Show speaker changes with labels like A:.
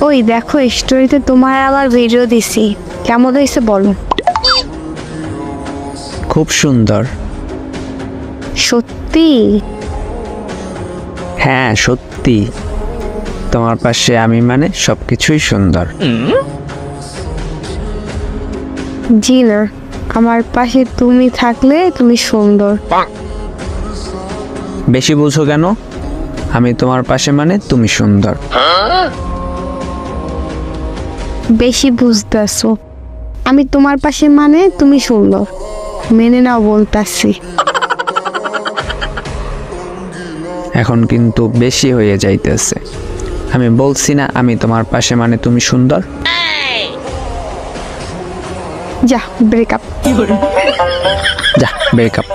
A: ওই দেখো স্টোরিতে তোমার আবার ভিডিও দিছি, কেমন হয়েছে বলো?
B: খুব সুন্দর।
A: সত্যি?
B: হ্যাঁ সত্যি, তোমার পাশে আমি মানে সবকিছুই সুন্দর।
A: জি না, আমার পাশে তুমি থাকলে তুমি সুন্দর।
B: বেশি বুঝো কেন? আমি তোমার পাশে মানে তুমি সুন্দর।
A: বেশি বুঝতেছো। আমি তোমার পাশে মানে তুমি সুন্দর, মেনে নাও বলতাছি।
B: এখন কিন্তু বেশি হয়ে যাইতেছে। আমি বলছি না আমি তোমার পাশে মানে তুমি সুন্দর।
A: যা ব্রেকআপ।
B: যা ব্রেকআপ।